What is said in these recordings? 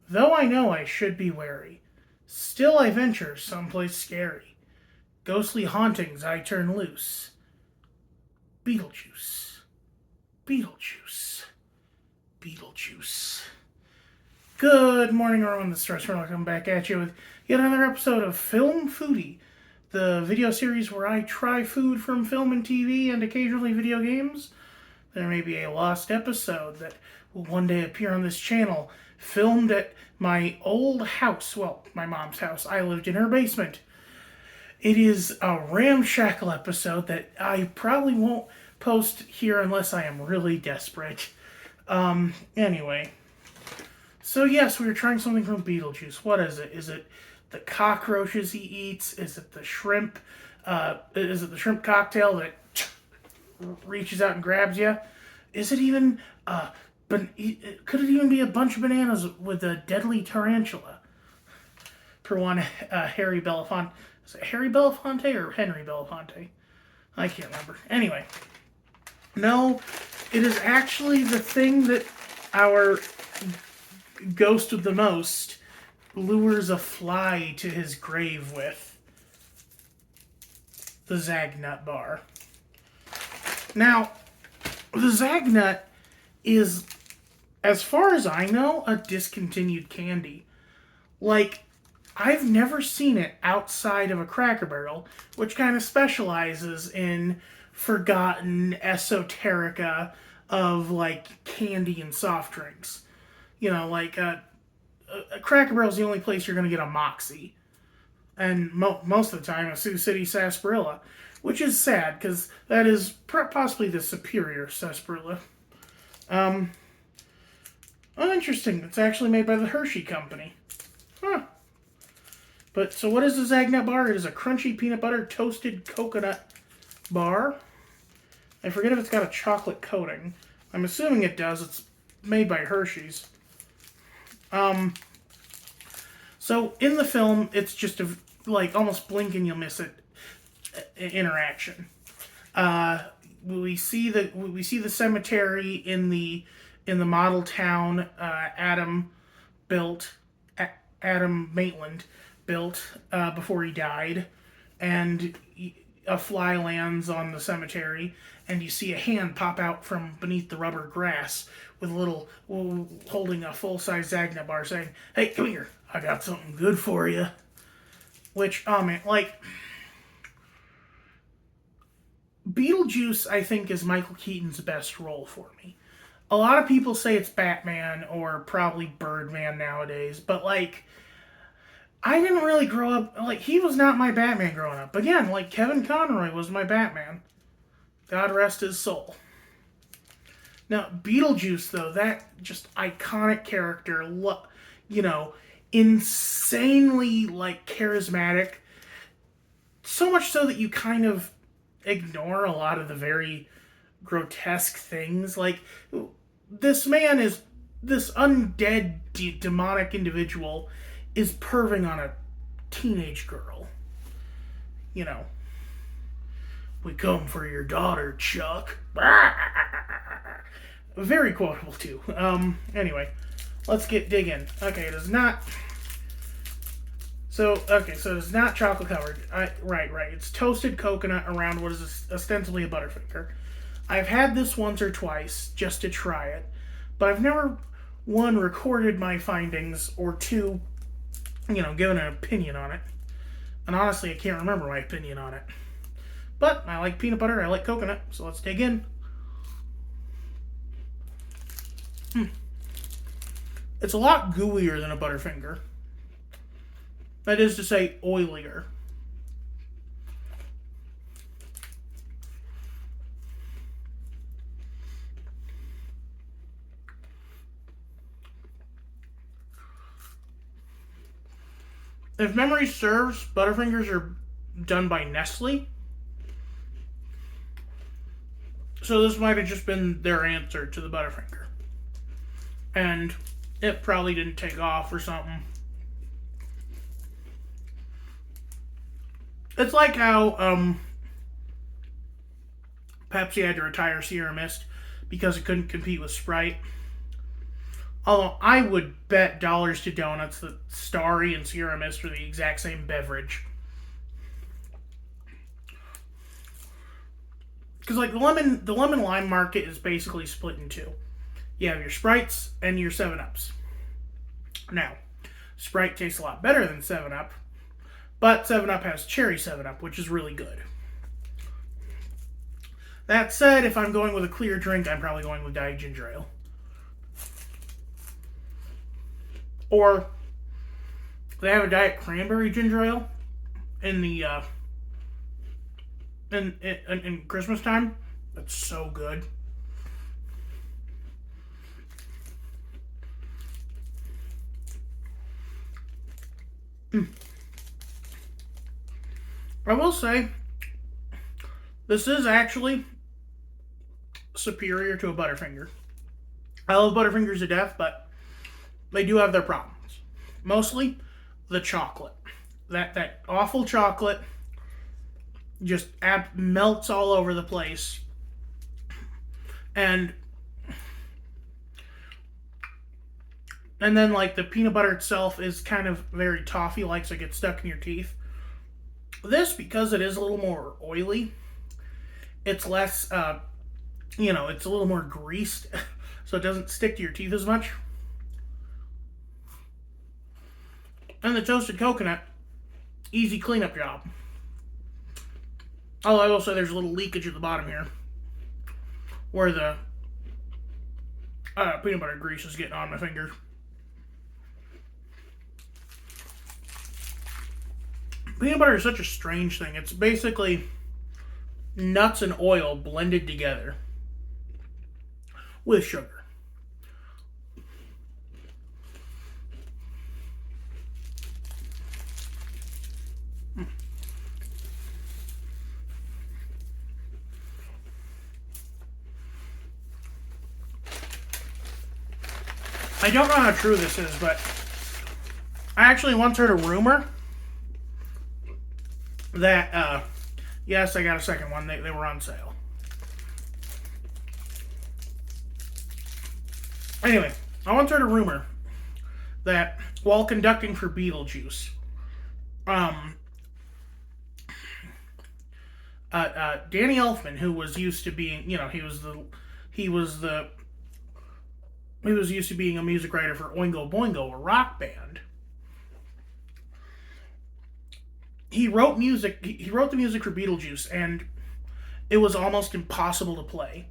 Though I know I should be wary, still I venture someplace scary. Ghostly hauntings I turn loose. Beetlejuice. Beetlejuice. Beetlejuice. Good morning, everyone. This is Stressful. Welcome back at you with yet another episode of Film Foodie, the video series where I try food from film and TV and occasionally video games. There may be a lost episode that will one day appear on this channel, filmed at my old house. Well, my mom's house. I lived in her basement. It is a ramshackle episode that I probably won't post here unless I am really desperate. Anyway. So yes, we were trying something from Beetlejuice. What is it? Is it the cockroaches he eats? Is it the shrimp? Is it the shrimp cocktail that reaches out and grabs you? Is it even could it even be a bunch of bananas with a deadly tarantula? Per one, Harry Belafonte. Is it Harry Belafonte or Henry Belafonte? I can't remember. Anyway, no, it is actually the thing that our ghost of the most lures a fly to his grave with. The Zagnut bar. Now, the Zagnut is, as far as I know, a discontinued candy. Like, I've never seen it outside of a Cracker Barrel, which kind of specializes in forgotten esoterica of, like, candy and soft drinks. You know, like, a Cracker Barrel's the only place you're going to get a Moxie. And most of the time, a Sioux City Sarsaparilla. Which is sad, because that is possibly the superior sarsaparilla. Oh, interesting. It's actually made by the Hershey Company. Huh. But, so what is the Zagnut bar? It is a crunchy peanut butter toasted coconut bar. I forget if it's got a chocolate coating. I'm assuming it does. It's made by Hershey's. So, in the film, it's just a, like, almost blink and you'll miss it interaction. We see the cemetery in the model town Adam Maitland built before he died, and a fly lands on the cemetery, and you see a hand pop out from beneath the rubber grass with a little holding a full-size Zagnut bar, saying, "Hey, come here, I got something good for you." Which, oh man, like, Beetlejuice, I think, is Michael Keaton's best role for me. A lot of people say it's Batman or probably Birdman nowadays, but, like, I didn't really grow up, like, he was not my Batman growing up. Again, like, Kevin Conroy was my Batman. God rest his soul. Now, Beetlejuice, though, that just iconic character, you know, insanely, like, charismatic. So much so that you kind of ignore a lot of the very grotesque things. Like, this man is, this undead, demonic individual is perving on a teenage girl. You know, "We come for your daughter, Chuck." Very quotable, too. Anyway, let's dig in. Okay, it is not... So it's not chocolate covered. Right. It's toasted coconut around what is ostensibly a Butterfinger. I've had this once or twice just to try it, but I've never, one, recorded my findings, or two, given an opinion on it. And honestly, I can't remember my opinion on it. But I like peanut butter, I like coconut, so let's dig in. It's a lot gooier than a Butterfinger. That is to say, oilier. If memory serves, Butterfingers are done by Nestle. So this might have just been their answer to the Butterfinger. And it probably didn't take off or something. It's like how Pepsi had to retire Sierra Mist because it couldn't compete with Sprite. Although I would bet dollars to donuts that Starry and Sierra Mist are the exact same beverage. Because like the lemon lime market is basically split in two. You have your Sprites and your 7-Ups. Now, Sprite tastes a lot better than 7-Up, but 7-Up has cherry 7-Up, which is really good. That said, if I'm going with a clear drink, I'm probably going with Diet Ginger Ale. Or they have a Diet Cranberry Ginger Ale in the in Christmas time. That's so good. I will say, this is actually superior to a Butterfinger. I love Butterfingers to death, but they do have their problems. Mostly the chocolate. That awful chocolate just melts all over the place. And then like the peanut butter itself is kind of very toffee-like, so it gets stuck in your teeth. This, because it is a little more oily, it's less, it's a little more greased, so it doesn't stick to your teeth as much. And the toasted coconut, easy cleanup job. Although I will say there's a little leakage at the bottom here, where the peanut butter grease is getting on my finger. Peanut butter is such a strange thing. It's basically nuts and oil blended together with sugar. I don't know how true this is, but I actually once heard a rumor that, yes, I got a second one. They were on sale. Anyway, I once heard a rumor that while conducting for Beetlejuice, Danny Elfman, who was used to being, he was used to being a music writer for Oingo Boingo, a rock band. He wrote music. He wrote the music for Beetlejuice, and it was almost impossible to play.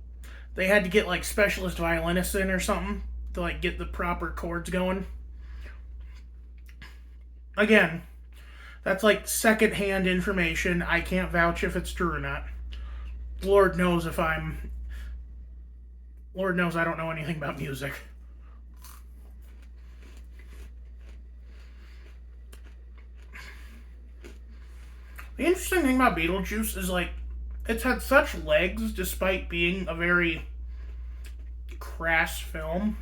They had to get like specialist violinists in or something to like get the proper chords going. Again, that's like secondhand information. I can't vouch if it's true or not. Lord knows I don't know anything about music. The interesting thing about Beetlejuice is, like, it's had such legs despite being a very crass film.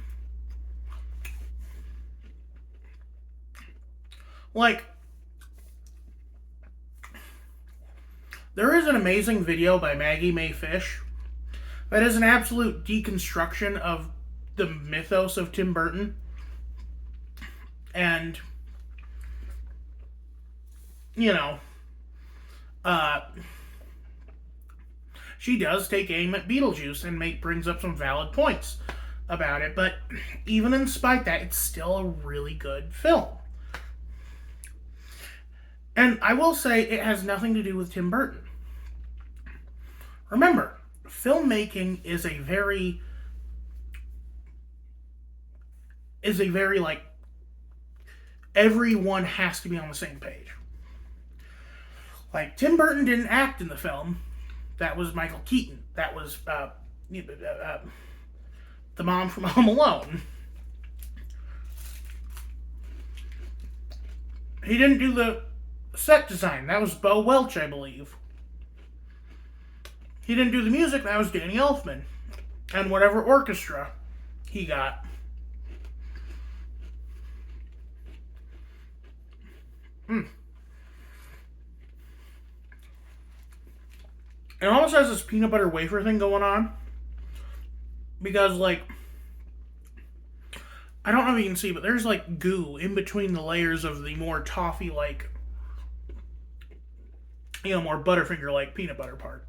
Like, there is an amazing video by Maggie Mae Fish that is an absolute deconstruction of the mythos of Tim Burton. And, she does take aim at Beetlejuice and brings up some valid points about it. But even in spite of that, it's still a really good film. And I will say it has nothing to do with Tim Burton. Remember, filmmaking is a very like, everyone has to be on the same page. Like, Tim Burton didn't act in the film. That was Michael Keaton. That was the mom from Home Alone. He didn't do the set design. That was Bo Welch, I believe. He didn't do the music. That was Danny Elfman. And whatever orchestra he got. It almost has this peanut butter wafer thing going on. Because, like, I don't know if you can see, but there's like goo in between the layers of the more toffee like, more Butterfinger like peanut butter part.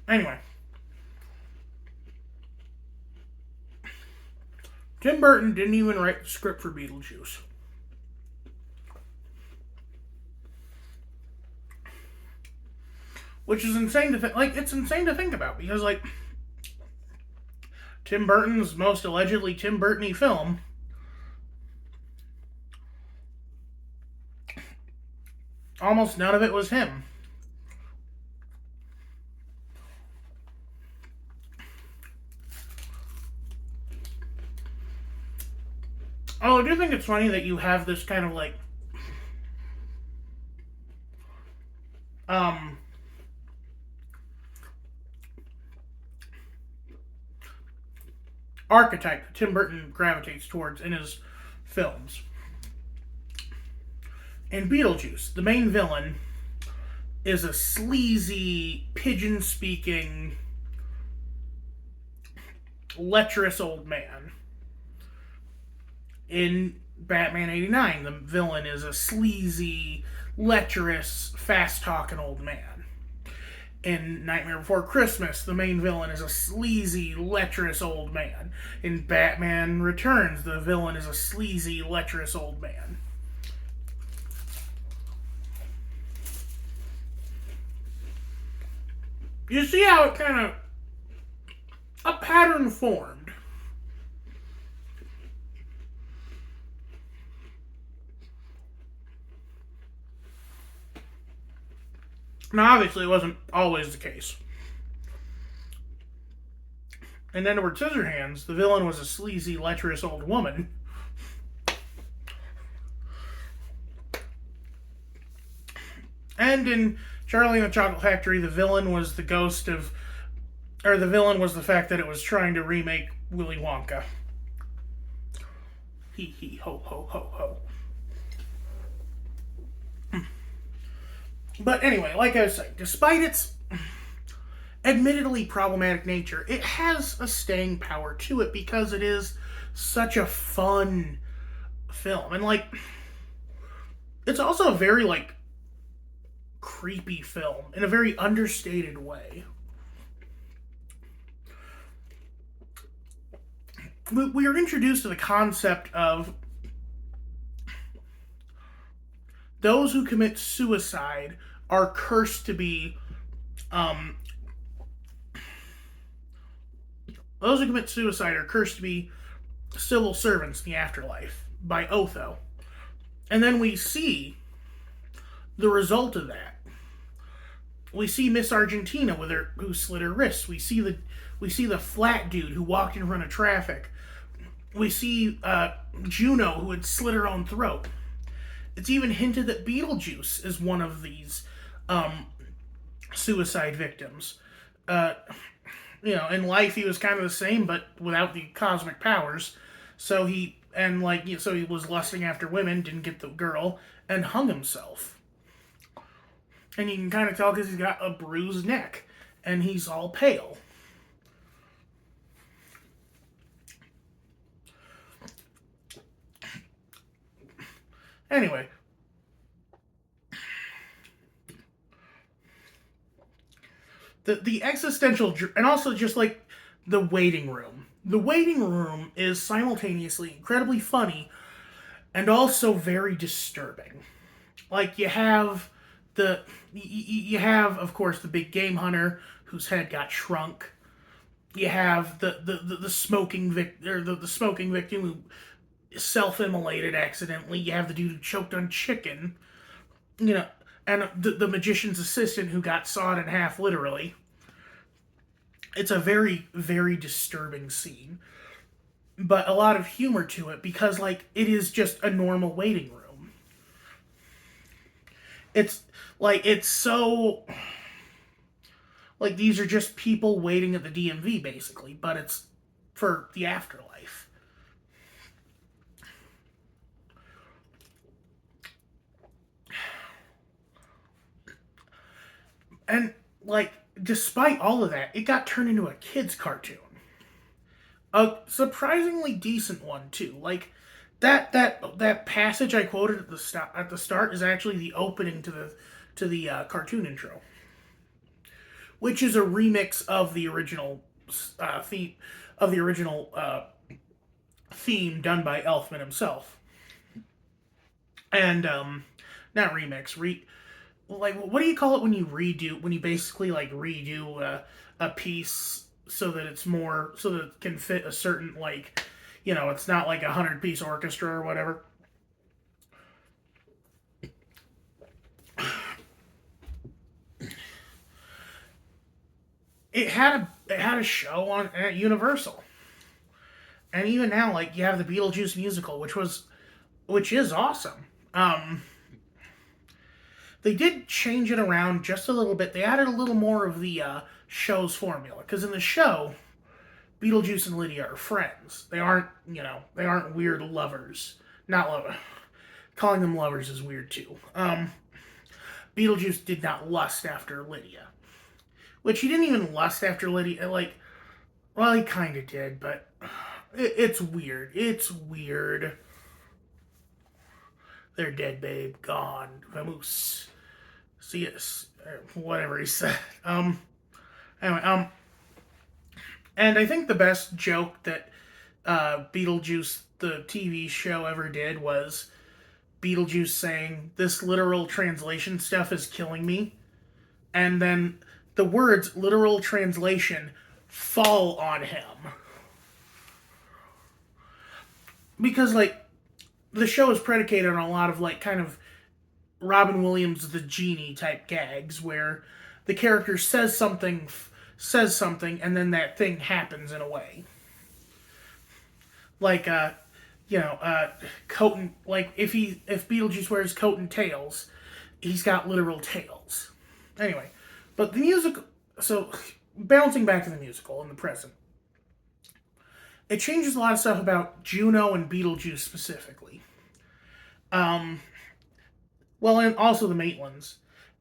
Anyway, Tim Burton didn't even write the script for Beetlejuice. Which is insane to think. Like, it's insane to think about because, like, Tim Burton's most allegedly Tim Burton-y film almost none of it was him. Oh, I do think it's funny that you have this kind of like um archetype that Tim Burton gravitates towards in his films. In Beetlejuice, the main villain is a sleazy, pigeon speaking, lecherous old man. In Batman 89, the villain is a sleazy, lecherous, fast talking old man. In Nightmare Before Christmas, the main villain is a sleazy, lecherous old man. In Batman Returns, the villain is a sleazy, lecherous old man. You see how it kind of a pattern formed. Now, obviously, it wasn't always the case. In Edward Scissorhands, the villain was a sleazy, lecherous old woman. And in Charlie and the Chocolate Factory, the villain was the ghost of, or the villain was the fact that it was trying to remake Willy Wonka. Hee hee ho ho ho ho. But anyway, like I was saying, despite its admittedly problematic nature, it has a staying power to it because it is such a fun film. And like, it's also a very like creepy film in a very understated way. We are introduced to the concept of those who commit suicide are cursed to be those who commit suicide are cursed to be civil servants in the afterlife by Otho. And then we see the result of that. We see Miss Argentina with her who slit her wrists. We see the flat dude who walked in front of traffic. We see Juno who had slit her own throat. It's even hinted that Beetlejuice is one of these suicide victims. In life he was kind of the same, but without the cosmic powers. So he was lusting after women, didn't get the girl, and hung himself. And you can kind of tell because he's got a bruised neck, and he's all pale. Anyway, the existential, and also just like the waiting room. The waiting room is simultaneously incredibly funny and also very disturbing. Like you have of course the big game hunter whose head got shrunk. You have the smoking the smoking victim who self-immolated accidentally. You have the dude who choked on chicken. And the magician's assistant who got sawed in half literally. It's a very, very disturbing scene. But a lot of humor to it because, like, it is just a normal waiting room. It's so. Like, these are just people waiting at the DMV, basically, but it's for the afterlife. And like, despite all of that, it got turned into a kid's cartoon. A surprisingly decent one too. Like that passage I quoted at the start is actually the opening to the cartoon intro, which is a remix of the original theme of the original theme done by Elfman himself. And not remix, like what do you call it when you basically like redo a piece so that it's more so that it can fit a certain like it's not like 100-piece orchestra or whatever. It had a show on at Universal, and even now like you have the Beetlejuice musical, which is awesome. They did change it around just a little bit. They added a little more of the show's formula because in the show, Beetlejuice and Lydia are friends. They aren't weird lovers. Not love. Calling them lovers is weird too. Beetlejuice did not lust after Lydia, which he didn't even lust after Lydia. Like, well, he kind of did, but it's weird. It's weird. They're dead, babe. Gone. Vamoose. See us. Whatever he said. Anyway, and I think the best joke that Beetlejuice, the TV show, ever did was Beetlejuice saying, "This literal translation stuff is killing me." And then the words literal translation fall on him. Because, like, the show is predicated on a lot of, like, kind of Robin Williams the Genie type gags where the character says something, and then that thing happens in a way. Like, coat and, like, if Beetlejuice wears coat and tails, he's got literal tails. Anyway, but the music, so bouncing back to the musical in the present, it changes a lot of stuff about Juno and Beetlejuice specifically. Well, and also the Maitlands.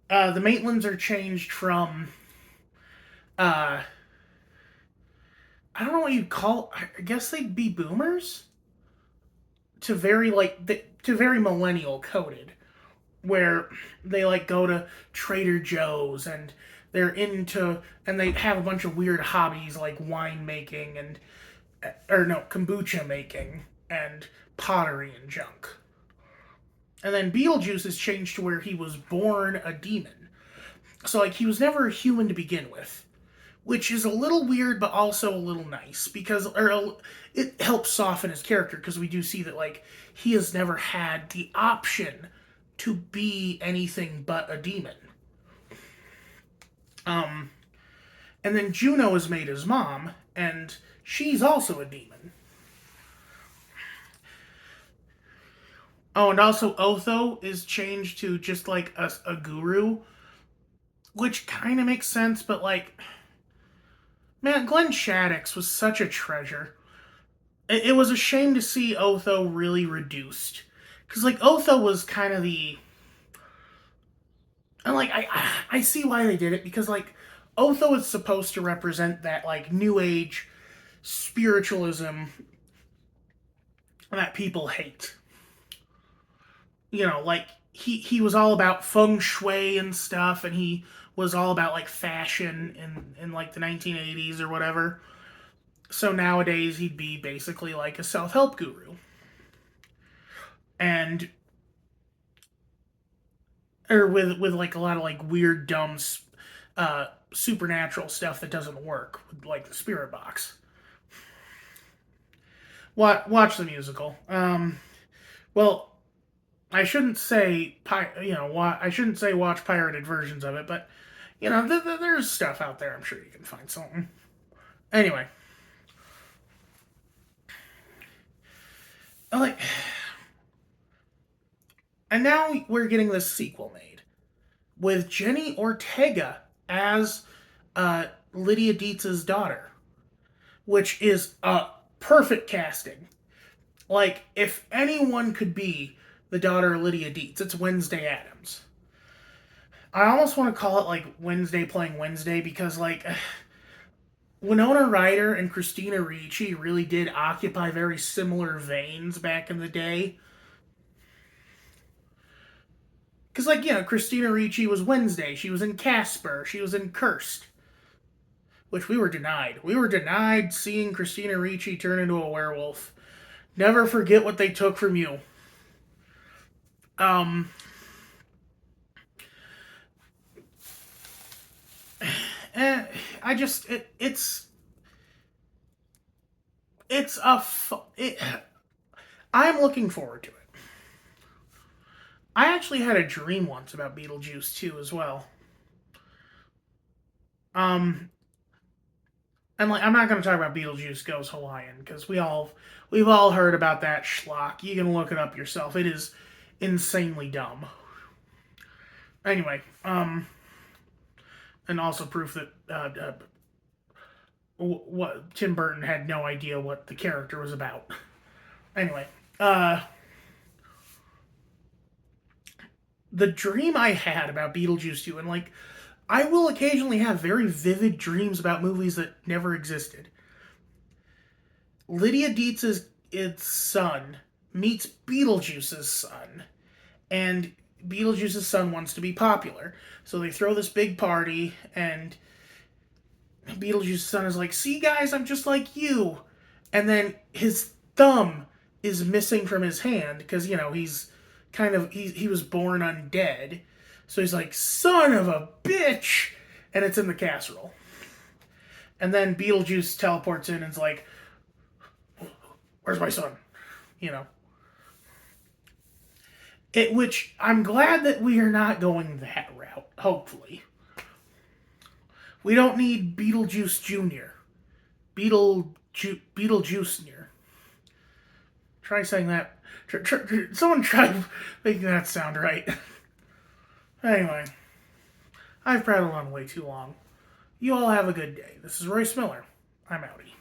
The Maitlands are changed from, I don't know what you'd call. I guess they'd be boomers to very millennial coded, where they like go to Trader Joe's and they have a bunch of weird hobbies like wine making and or no kombucha making and pottery and junk. And then Beetlejuice is changed to where he was born a demon. So like he was never a human to begin with, which is a little weird but also a little nice because it helps soften his character because we do see that like he has never had the option to be anything but a demon. And then Juno is made his mom, and she's also a demon. Oh, and also Otho is changed to just like a guru, which kind of makes sense, but like, man, Glenn Shaddix was such a treasure. It was a shame to see Otho really reduced. Because, like, Otho was kind of the. And, like, I see why they did it, because, like, Otho is supposed to represent that, like, New Age spiritualism that people hate. Like, he was all about feng shui and stuff, and he was all about, like, fashion in like, the 1980s or whatever. So nowadays, he'd be basically like a self-help guru. And or with like a lot of like weird dumb supernatural stuff that doesn't work with like the spirit box. Watch the musical. Well, I shouldn't say I shouldn't say watch pirated versions of it, but there's stuff out there. I'm sure you can find something. Anyway, like, and now we're getting this sequel made with Jenny Ortega as Lydia Dietz's daughter, which is a perfect casting. Like, if anyone could be the daughter of Lydia Dietz, it's Wednesday Addams. I almost want to call it like Wednesday playing Wednesday because like Winona Ryder and Christina Ricci really did occupy very similar veins back in the day. Because, like, Christina Ricci was Wednesday. She was in Casper. She was in Cursed, which we were denied. We were denied seeing Christina Ricci turn into a werewolf. Never forget what they took from you. Um, I just, it's a, I'm looking forward to it. I actually had a dream once about Beetlejuice too, as well. Um, and like, I'm not going to talk about Beetlejuice Goes Hawaiian because we've all heard about that schlock. You can look it up yourself. It is insanely dumb. Anyway, and also proof that what Tim Burton had no idea what the character was about. Anyway, the dream I had about Beetlejuice 2, and like, I will occasionally have very vivid dreams about movies that never existed. Lydia Dietz's son meets Beetlejuice's son, and Beetlejuice's son wants to be popular. So they throw this big party, and Beetlejuice's son is like, "See, guys, I'm just like you." And then his thumb is missing from his hand because, he's he was born undead. So he's like, "Son of a bitch!" And it's in the casserole. And then Beetlejuice teleports in and is like, "Where's my son?" You know. Which I'm glad that we are not going that route, hopefully. We don't need Beetlejuice Jr. Beetlejuice Jr. Try saying that. Someone try making that sound right. Anyway, I've prattled on way too long. You all have a good day. This is Royce Miller. I'm outie.